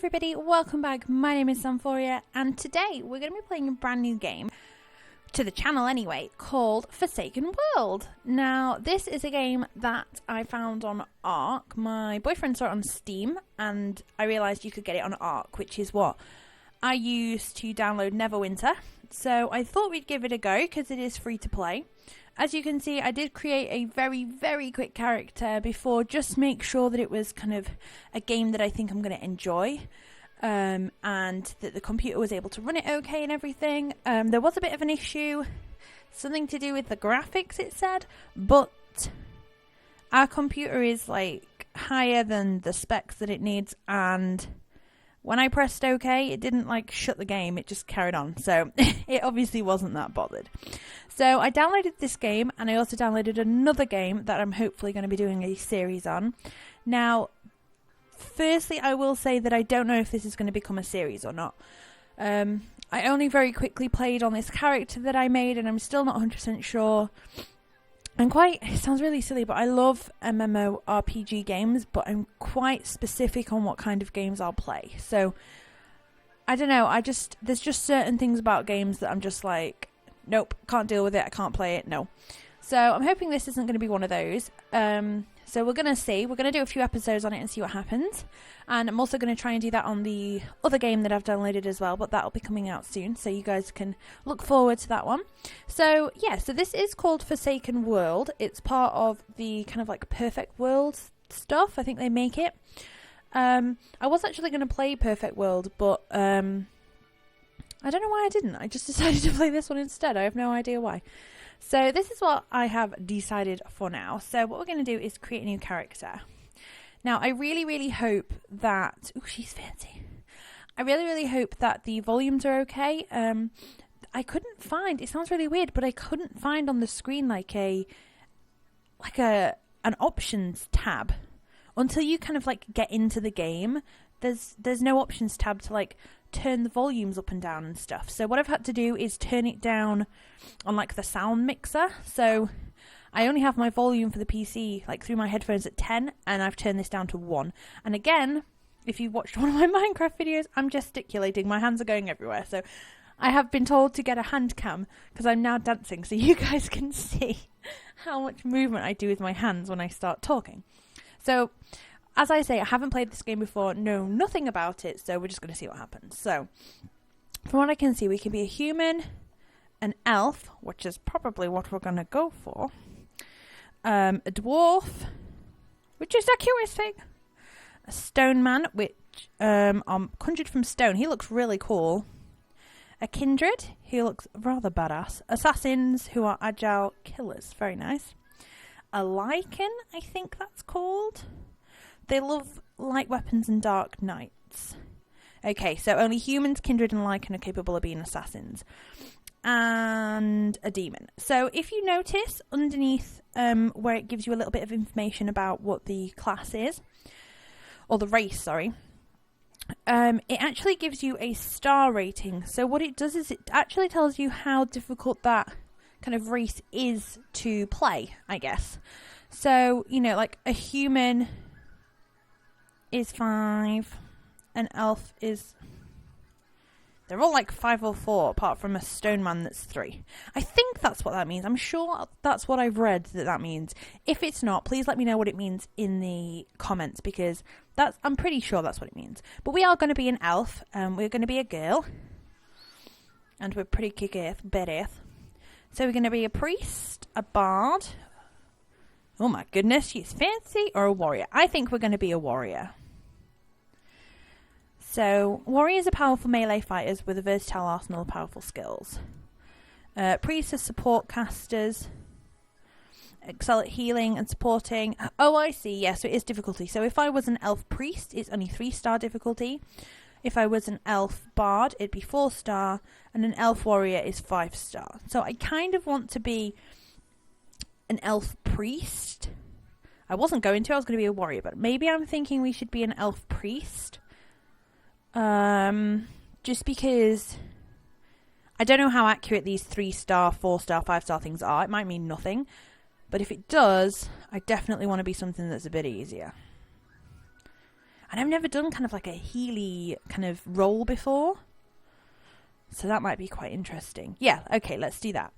everybody, welcome back. My name is Samphorea and today we're going to be playing a brand new game to the channel anyway, called Forsaken World. Now this is a game that I found on Arc. My boyfriend saw it on Steam and I realised you could get it on Arc, which is what I used to download Neverwinter. So I thought we'd give it a go because it is free to play. As you can see, I did create a very quick character before, just make sure that it was kind of a game that I think I'm going to enjoy, and that the computer was able to run it okay and everything. There was a bit of an issue, something to do with the graphics it said, but our computer is like higher than the specs that it needs, and when I pressed OK, it didn't like shut the game, it just carried on. So it obviously wasn't that bothered. So I downloaded this game and I also downloaded another game that I'm hopefully going to be doing a series on. Now, firstly, I will say that I don't know if this is going to become a series or not. I only very quickly played on this character that I made and I'm still not 100% sure. It sounds really silly, but I love MMORPG games, but I'm quite specific on what kind of games I'll play. So, I don't know, there's just certain things about games that I'm just like, nope, can't deal with it, I can't play it, no. So, I'm hoping this isn't going to be one of those. So we're going to see. We're going to do a few episodes on it and see what happens. And I'm also going to try and do that on the other game that I've downloaded as well, but that'll be coming out soon, so you guys can look forward to that one. So, yeah, so this is called Forsaken World. It's part of the kind of like Perfect World stuff. I think they make it. I was actually going to play Perfect World, but I don't know why I didn't. I just decided to play this one instead. I have no idea why. So this is what I have decided for now. So what we're going to do is create a new character. Now I really hope that... Ooh, she's fancy. I really hope that the volumes are okay. I couldn't find... It sounds really weird, but I couldn't find on the screen like an options tab. Until you kind of like get into the game, there's no options tab to like turn the volumes up and down and stuff. So what I've had to do is turn it down on like the sound mixer. So I only have my volume for the PC like through my headphones at 10 and I've turned this down to 1. And again, if you've watched one of my Minecraft videos, I'm gesticulating, my hands are going everywhere. So I have been told to get a hand cam because I'm now dancing so you guys can see how much movement I do with my hands when I start talking. So as I say, I haven't played this game before, know nothing about it, so we're just going to see what happens. So, from what I can see, we can be a human, an elf, which is probably what we're going to go for, a dwarf, which is the cutest thing, a stone man, which I'm conjured from stone, he looks really cool, a kindred, he looks rather badass, assassins, who are agile killers, very nice, a lichen, I think that's called. They love light weapons and dark knights. Okay, so only humans, kindred, and lichen are capable of being assassins. And a demon. So if you notice underneath where it gives you a little bit of information about what the class is, or the race, sorry, it actually gives you a star rating. So what it does is it actually tells you how difficult that kind of race is to play, I guess. So, you know, like a human is 5, an elf is... They're all like 5 or 4, apart from a stone man that's 3. I think that's what that means. I'm sure that's what I've read that means. If it's not, please let me know what it means in the comments, because I'm pretty sure that's what it means. But we are going to be an elf, we're going to be a girl, and we're pretty kick-ass, badass. So we're going to be a priest, a bard... Oh my goodness, she's fancy, or a warrior. I think we're going to be a warrior. So, warriors are powerful melee fighters with a versatile arsenal of powerful skills. Priests are support casters. Excel at healing and supporting. Oh, I see. Yes, so it is difficulty. So if I was an elf priest, it's only 3-star difficulty. If I was an elf bard, it'd be 4-star. And an elf warrior is 5-star. So I kind of want to be an elf priest. I wasn't going to. I was going to be a warrior. But maybe I'm thinking we should be an elf priest. Just because I don't know how accurate these 3-star, 4-star, 5-star things are. It might mean nothing. But if it does, I definitely want to be something that's a bit easier. And I've never done kind of like a Healy kind of role before. So that might be quite interesting. Yeah, okay, let's do that.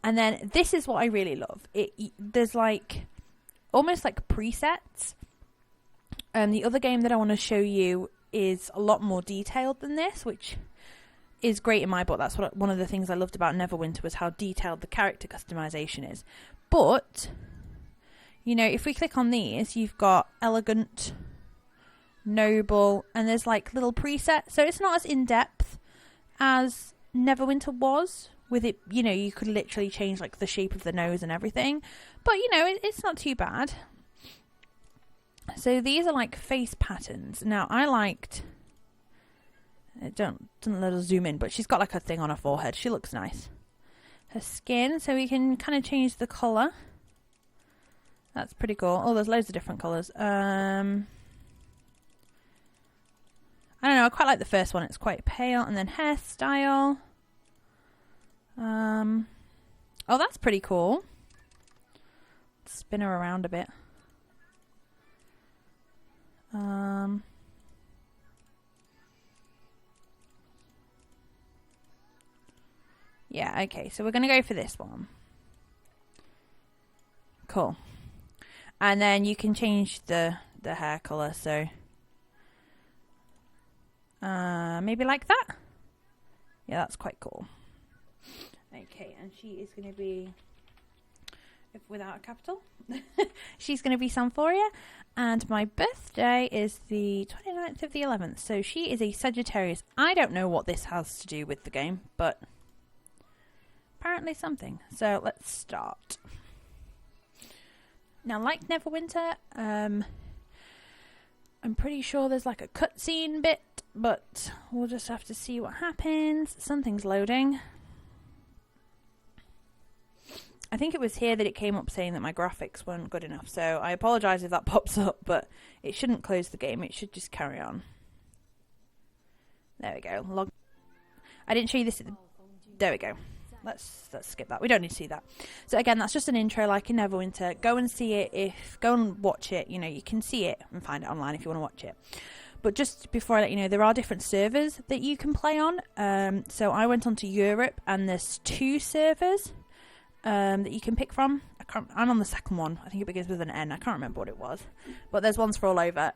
And then this is what I really love. There's like almost like presets. And the other game that I want to show you is a lot more detailed than this, which is great in my book. That's one of the things I loved about Neverwinter, was how detailed the character customization is. But, you know, if we click on these, you've got elegant, noble, and there's like little presets. So it's not as in-depth as Neverwinter was. With it, you know, you could literally change like the shape of the nose and everything. But, you know, it's not too bad. So these are like face patterns. Now, I liked... It doesn't let us zoom in, but she's got like a thing on her forehead. She looks nice. Her skin, so we can kind of change the colour. That's pretty cool. Oh, there's loads of different colours. I don't know, I quite like the first one. It's quite pale. And then hairstyle. Oh, that's pretty cool. Spin her around a bit. Yeah, okay, so we're going to go for this one. Cool. And then you can change the hair colour, so maybe like that. Yeah, that's quite cool. Okay, and she is going to be, without a capital, she's going to be Samphorea, and my birthday is the 29th of the 11th, so she is a Sagittarius. I don't know what this has to do with the game, but apparently something. So let's start. Now, like Neverwinter, I'm pretty sure there's like a cutscene bit, but we'll just have to see what happens. Something's loading. I think it was here that it came up saying that my graphics weren't good enough, so I apologise if that pops up, but it shouldn't close the game. It should just carry on. There we go. I didn't show you this. There we go. Let's skip that. We don't need to see that. So again, that's just an intro like in Neverwinter. Go and see it. Go and watch it. You know, you can see it and find it online if you want to watch it. But just before I let you know, there are different servers that you can play on. So I went on to Europe, and there's 2 servers that you can pick from. I'm on the second one. I think it begins with an N. I can't remember what it was. But there's ones for all over.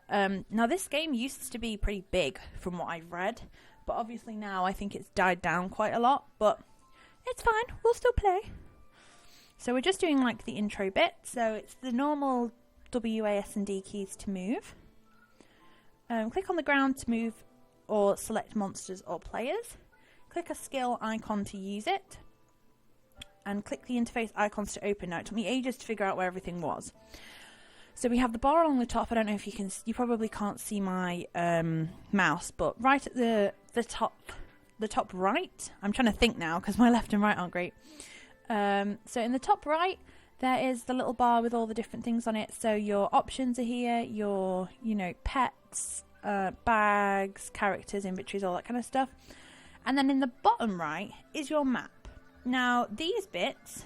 Now, this game used to be pretty big from what I've read. But obviously now I think it's died down quite a lot. But it's fine. We'll still play. So we're just doing like the intro bit. So it's the normal W, A, S and D keys to move. Click on the ground to move or select monsters or players. Click a skill icon to use it. And click the interface icons to open. Now, it took me ages to figure out where everything was. So we have the bar along the top. I don't know if you can... You probably can't see my mouse, but right at the top right... I'm trying to think now because my left and right aren't great. So in the top right, there is the little bar with all the different things on it. So your options are here, your, you know, pets, bags, characters, inventories, all that kind of stuff. And then in the bottom right is your map. Now, these bits,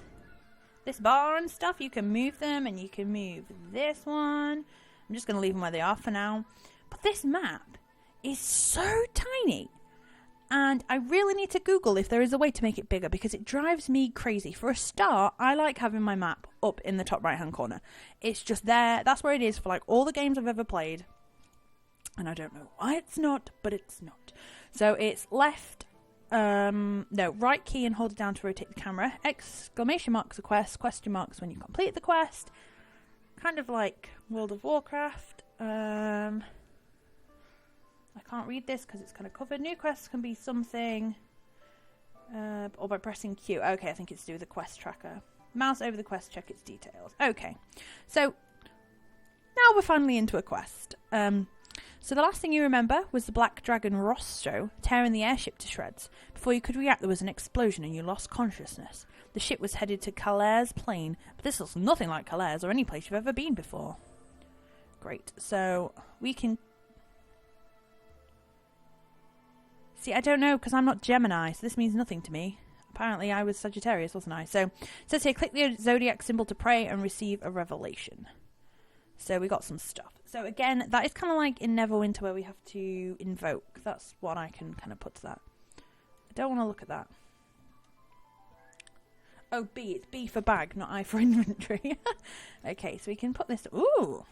this bar and stuff, you can move them, and you can move this one. I'm just going to leave them where they are for now. But this map is so tiny. And I really need to Google if there is a way to make it bigger, because it drives me crazy. For a start, I like having my map up in the top right-hand corner. It's just there. That's where it is for like all the games I've ever played. And I don't know why it's not, but it's not. So it's left... right key and hold it down to rotate the camera. Exclamation marks a quest, question marks when you complete the quest. Kind of like World of Warcraft. I can't read this because it's kind of covered. New quests can be something, or by pressing Q. Okay, I think it's to do with the quest tracker. Mouse over the quest, check its details. Okay, so now we're finally into a quest. So the last thing you remember was the black dragon Rostro tearing the airship to shreds. Before you could react, there was an explosion and you lost consciousness. The ship was headed to Calais Plain, but this looks nothing like Calais or any place you've ever been before. Great, so we can... See, I don't know, because I'm not Gemini, so this means nothing to me. Apparently I was Sagittarius, wasn't I? So it says here, click the zodiac symbol to pray and receive a revelation. So we got some stuff. So again, that is kind of like in Neverwinter where we have to invoke. That's what I can kind of put to that. I don't want to look at that. Oh, B. It's B for bag, not I for inventory. Okay, so we can put this... Ooh!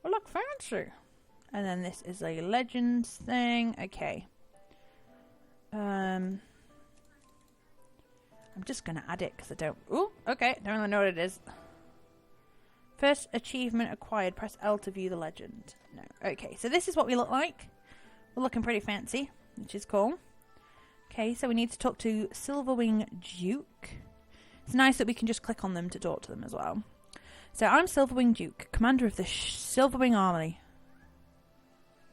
Well, look fancy. And then this is a legends thing. Okay. I'm just going to add it because I don't... Ooh, okay. Don't really know what it is. First achievement acquired. Press L to view the legend. No. Okay, so this is what we look like. We're looking pretty fancy, which is cool. Okay, so we need to talk to Silverwing Duke. It's nice that we can just click on them to talk to them as well. So I'm Silverwing Duke, commander of the Silverwing Army.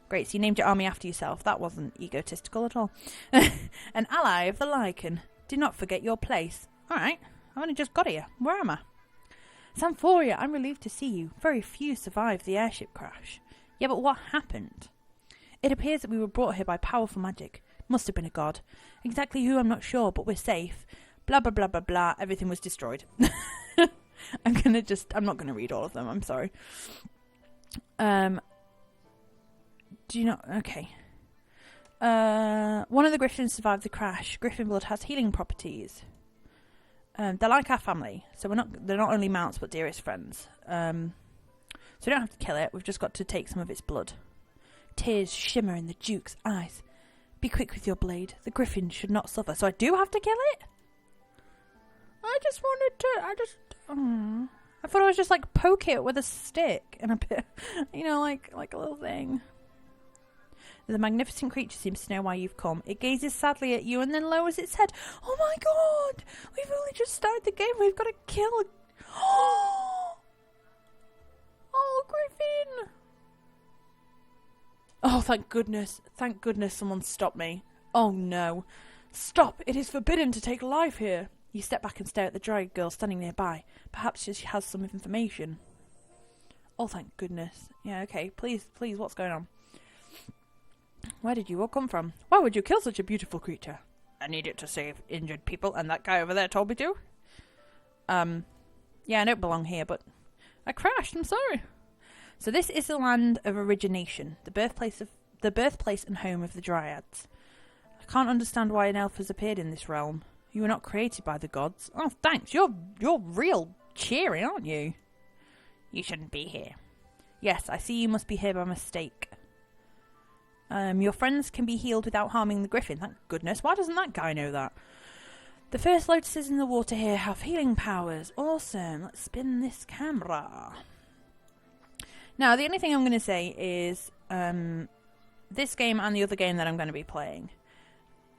Great, so you named your army after yourself. That wasn't egotistical at all. An ally of the Lycan. Do not forget your place. Alright, I've only just got here. Where am I? Samphorea, I'm relieved to see you. Very few survived the airship crash. Yeah, but what happened? It appears that we were brought here by powerful magic. Must have been a god. Exactly who, I'm not sure, but we're safe. Blah, blah, blah, blah, blah. Everything was destroyed. I'm not gonna read all of them. I'm sorry. Do you not? Okay. One of the griffins survived the crash. Griffin blood has healing properties. They're like our family, so they're not only mounts but dearest friends. So we don't have to kill it. We've just got to take some of its blood. Tears shimmer in the Duke's eyes. Be quick with your blade. The griffin should not suffer. So I do have to kill it? I thought I was just like poke it with a stick and a bit, like a little thing. The magnificent creature seems to know why you've come. It gazes sadly at you and then lowers its head. Oh my god! We've only just started the game. We've got to kill it. Oh, Griffin! Oh, thank goodness. Thank goodness someone stopped me. Oh no. Stop! It is forbidden to take life here. You step back and stare at the dry girl standing nearby. Perhaps she has some information. Oh, thank goodness. Yeah, okay. Please, what's going on? Where did you all come from? Why would you kill such a beautiful creature? I need it to save injured people, and that guy over there told me to. Yeah, I don't belong here, but I crashed. I'm sorry. So this is the land of origination, the birthplace and home of the Dryads. I can't understand why an elf has appeared in this realm. You were not created by the gods. Oh, thanks. You're real cheery, aren't you? You shouldn't be here. Yes, I see you must be here by mistake. Your friends can be healed without harming the griffin. Thank goodness. Why doesn't that guy know that? The first lotuses in the water here have healing powers. Awesome. Let's spin this camera. Now, the only thing I'm going to say is this game and the other game that I'm going to be playing.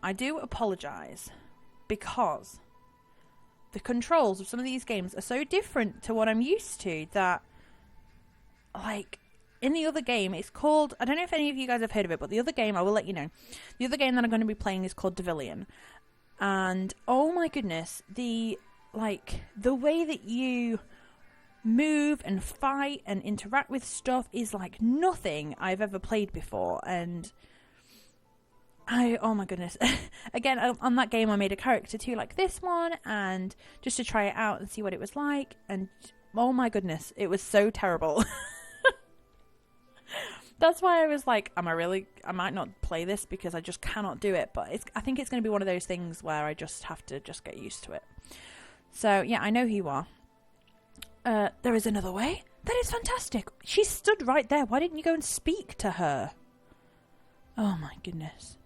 I do apologise because the controls of some of these games are so different to what I'm used to that, like, in the other game, it's called... I don't know if any of you guys have heard of it, but the other game, I will let you know. The other game that I'm going to be playing is called Devilion. And, oh my goodness, the way that you move and fight and interact with stuff is like nothing I've ever played before. And oh my goodness. Again, on that game, I made a character too, like this one, and just to try it out and see what it was like. And, oh my goodness, it was so terrible. That's why I was like, I might not play this because I just cannot do it. But I think it's going to be one of those things where I just have to just get used to it. So, yeah, I know who you are. There is another way? That is fantastic. She stood right there. Why didn't you go and speak to her? Oh, my goodness.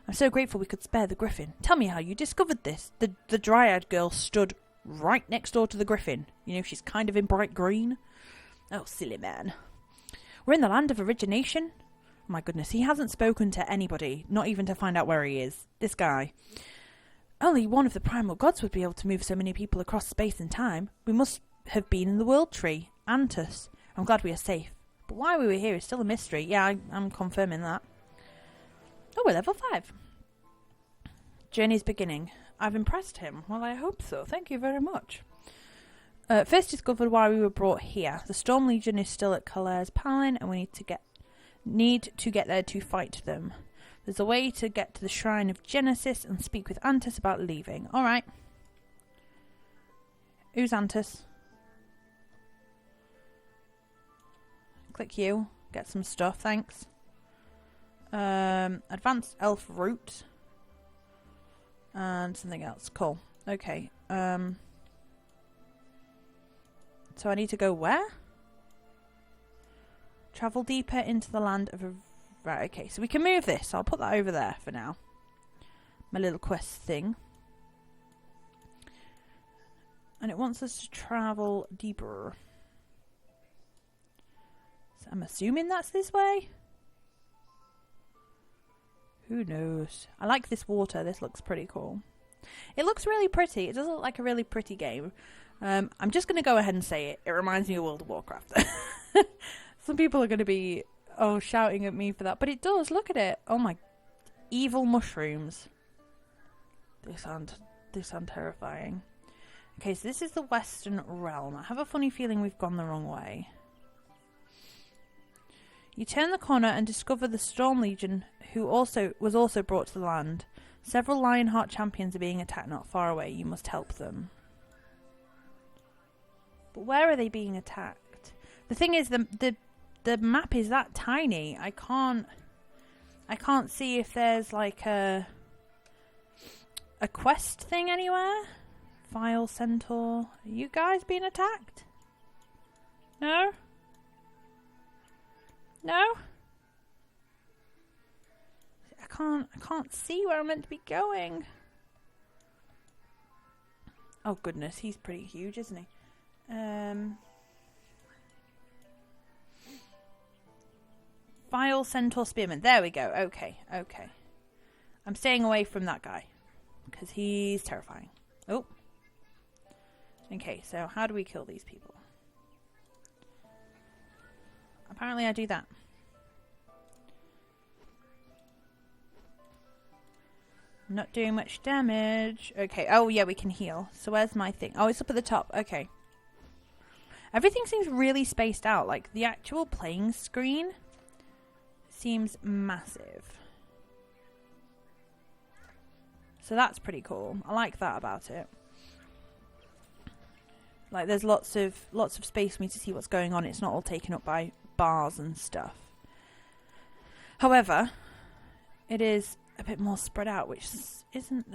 I'm so grateful we could spare the griffin. Tell me how you discovered this. The Dryad girl stood right next door to the griffin. You know, she's kind of in bright green. Oh, silly man. We're in the land of origination. Oh my goodness, he hasn't spoken to anybody, not even to find out where he is. This guy. Only one of the primal gods would be able to move so many people across space and time. We must have been in the World Tree, Antus. I'm glad we are safe. But why we were here is still a mystery. Yeah, I'm confirming that. Oh, we're level 5. Journey's beginning. I've impressed him. Well, I hope so. Thank you very much. First discovered why we were brought here. The Storm Legion is still at Kalai's Palin, and we need to get there to fight them. There's a way to get to the Shrine of Genesis and speak with Antus about leaving. Alright. Who's Antus? Click you. Get some stuff, thanks. Advanced elf root. And something else. Cool. Okay. So I need to go where? Travel deeper into the land of a... Right, okay. So we can move this. So I'll put that over there for now. My little quest thing. And it wants us to travel deeper. So I'm assuming that's this way? Who knows? I like this water. This looks pretty cool. It looks really pretty. It does look like a really pretty game. I'm just going to go ahead and say it. It reminds me of World of Warcraft. Some people are going to be, shouting at me for that. But it does. Look at it. Oh my. Evil mushrooms. They sound terrifying. Okay, so this is the Western Realm. I have a funny feeling we've gone the wrong way. You turn the corner and discover the Storm Legion, who was also brought to the land. Several Lionheart champions are being attacked not far away. You must help them. But where are they being attacked? The thing is, the map is that tiny. I can't see if there's like a quest thing anywhere. Vile Centaur. Are you guys being attacked? No? No? I can't see where I'm meant to be going. Oh goodness, he's pretty huge, isn't he? Vile Centaur Spearman. There we go. Okay. I'm staying away from that guy because he's terrifying. Oh. Okay, so how do we kill these people? Apparently I do that. Not doing much damage. Okay, oh yeah, we can heal. So where's my thing? Oh, it's up at the top. Okay. Everything seems really spaced out. Like, the actual playing screen seems massive. So that's pretty cool. I like that about it. Like, there's lots of space for me to see what's going on. It's not all taken up by bars and stuff. However, it is a bit more spread out, which isn't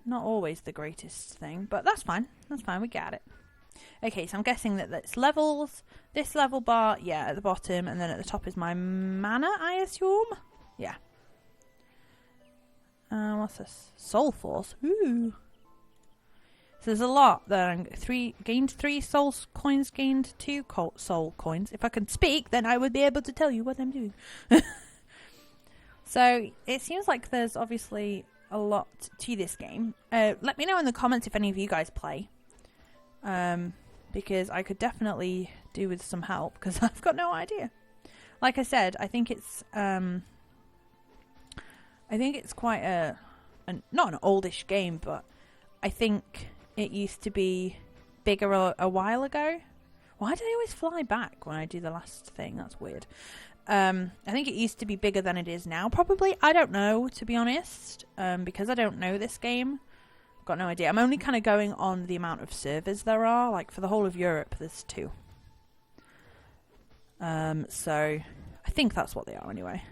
not always the greatest thing, but that's fine. That's fine. We got it. Okay, so I'm guessing that that's levels. This level bar, yeah, at the bottom, and then at the top is my mana, I assume. Yeah. What's this? Soul Force. Ooh. So there's a lot there. Gained 3 soul coins, gained 2 soul coins. If I could speak, then I would be able to tell you what I'm doing. So it seems like there's obviously a lot to this game. Let me know in the comments if any of you guys play. Because I could definitely do with some help, because I've got no idea. Like I said, I think it's quite not an oldish game, but I think it used to be bigger a while ago. Why do I always fly back when I do the last thing? That's weird. I think it used to be bigger than it is now, probably. I don't know, to be honest, because I don't know this game. I've got no idea. I'm only kind of going on the amount of servers there are. Like, for the whole of Europe, there's 2. So I think that's what they are anyway.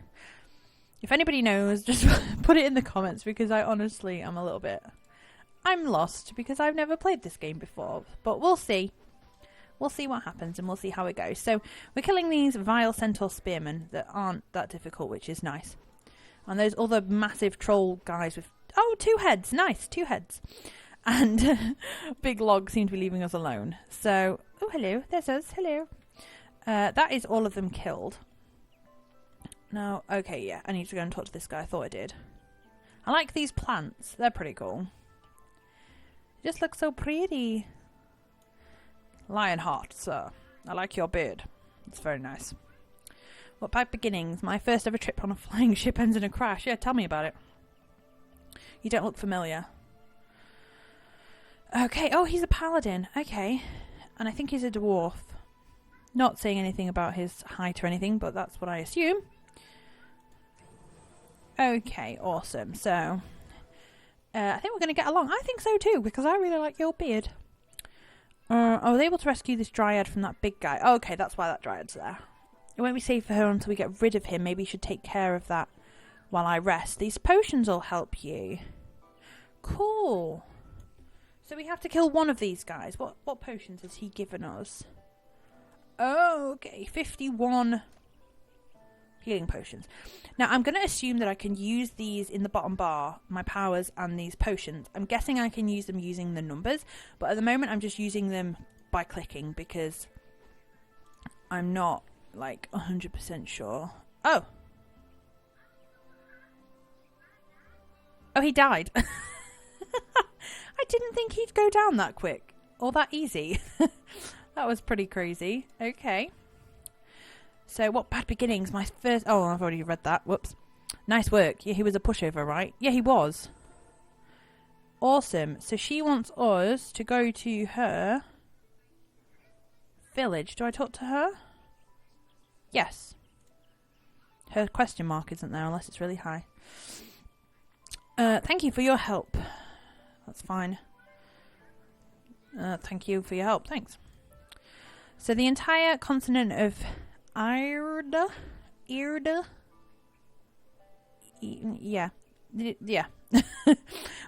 If anybody knows, just put it in the comments, because I honestly am a little bit... I'm lost, because I've never played this game before. But we'll see. We'll see what happens, and we'll see how it goes. So we're killing these Vile Centaur Spearmen that aren't that difficult, which is nice. And those other massive troll guys with... Oh, 2 heads. Nice, 2 heads. And Big Log seem to be leaving us alone. So... Oh, hello. There's us. Hello. That is all of them killed. Now, okay, yeah. I need to go and talk to this guy. I thought I did. I like these plants. They're pretty cool. They just look so pretty. Lionheart, sir. I like your beard. It's very nice. What bad beginnings? My first ever trip on a flying ship ends in a crash. Yeah, tell me about it. You don't look familiar. Okay, oh, he's a paladin. Okay. And I think he's a dwarf. Not saying anything about his height or anything, but that's what I assume. Okay, awesome. So, I think we're going to get along. I think so too, because I really like your beard. I was able to rescue this dryad from that big guy. Oh, okay, that's why that dryad's there. It won't be safe for her until we get rid of him. Maybe you should take care of that while I rest. These potions will help you. Cool. So we have to kill one of these guys. What potions has he given us? Oh, okay. 51 healing potions. Now, I'm going to assume that I can use these in the bottom bar, my powers and these potions. I'm guessing I can use them using the numbers, but at the moment I'm just using them by clicking because I'm not, like, 100% sure. Oh! Oh, he died. I didn't think he'd go down that quick. Or that easy. That was pretty crazy. Okay. So, what bad beginnings? My first... Oh, I've already read that. Whoops. Nice work. Yeah, he was a pushover, right? Yeah, he was. Awesome. So, she wants us to go to her village. Do I talk to her? Yes. Her question mark isn't there unless it's really high. Thank you for your help. That's fine. Thank you for your help. Thanks. So the entire continent of Irda, yeah,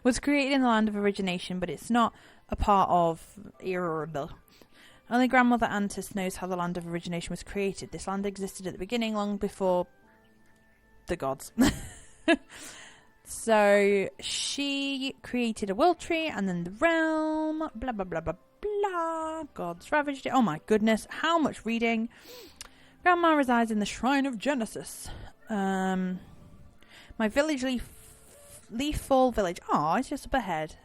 was created in the land of origination, but it's not a part of Irda. Only Grandmother Antis knows how the land of origination was created. This land existed at the beginning, long before the gods. So she created a world tree and then the realm, blah, blah, blah, blah, blah. Gods ravaged it. Oh my goodness, how much reading. Grandma resides in the Shrine of Genesis. My village, Leaf Village. Oh, it's just up ahead.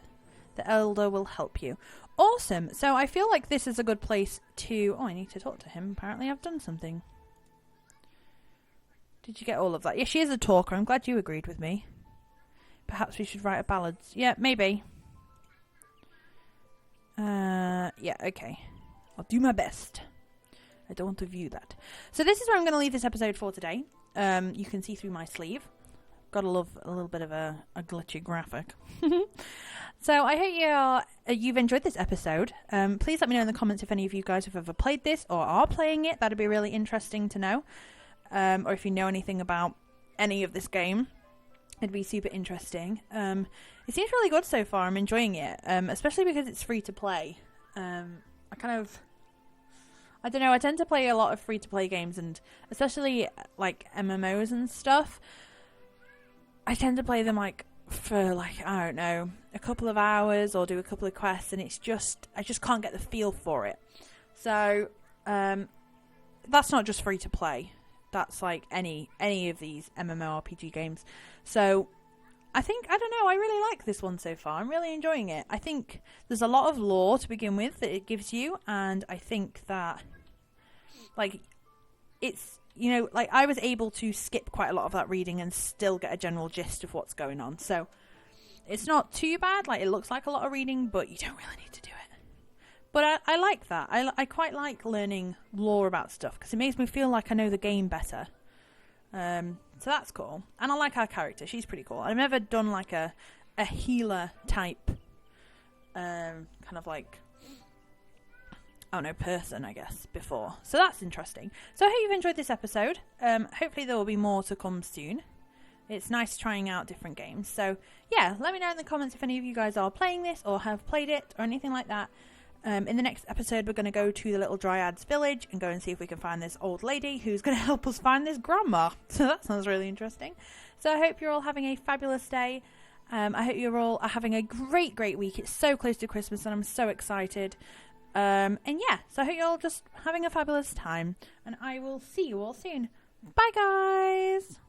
The elder will help you. Awesome. So I feel like this is a good place to... Oh, I need to talk to him. Apparently I've done something. Did you get all of that? Yeah, she is a talker. I'm glad you agreed with me. Perhaps we should write a ballad. Yeah, maybe. Yeah, okay. I'll do my best. I don't want to view that. So this is where I'm going to leave this episode for today. You can see through my sleeve. Gotta love a little bit of a glitchy graphic. So I hope you've enjoyed this episode. Please let me know in the comments if any of you guys have ever played this or are playing it. That'd be really interesting to know. Or if you know anything about any of this game. It'd be super interesting. It seems really good so far. I'm enjoying it, especially because it's free to play. I don't know, I tend to play a lot of free to play games, and especially like MMOs and stuff. I tend to play them like for like, I don't know, a couple of hours or do a couple of quests, and it's just, I just can't get the feel for it. So that's not just free to play. That's like any of these MMORPG games. So I don't know, I really like this one so far. I'm really enjoying it. I think there's a lot of lore to begin with that it gives you, and I think that like it's, you know, like I was able to skip quite a lot of that reading and still get a general gist of what's going on. So it's not too bad. Like, it looks like a lot of reading, but you don't really need to do it. But I like that. I quite like learning lore about stuff because it makes me feel like I know the game better. So that's cool. And I like our character. She's pretty cool. I've never done like a healer type kind of like, I don't know, person, I guess, before. So that's interesting. So I hope you've enjoyed this episode. Hopefully there will be more to come soon. It's nice trying out different games. So yeah, let me know in the comments if any of you guys are playing this or have played it or anything like that. In the next episode, we're going to go to the little Dryad's village and go and see if we can find this old lady who's going to help us find this grandma. So that sounds really interesting. So I hope you're all having a fabulous day. I hope you're all having a great week. It's so close to Christmas and I'm so excited. And yeah, so I hope you're all just having a fabulous time. And I will see you all soon. Bye, guys!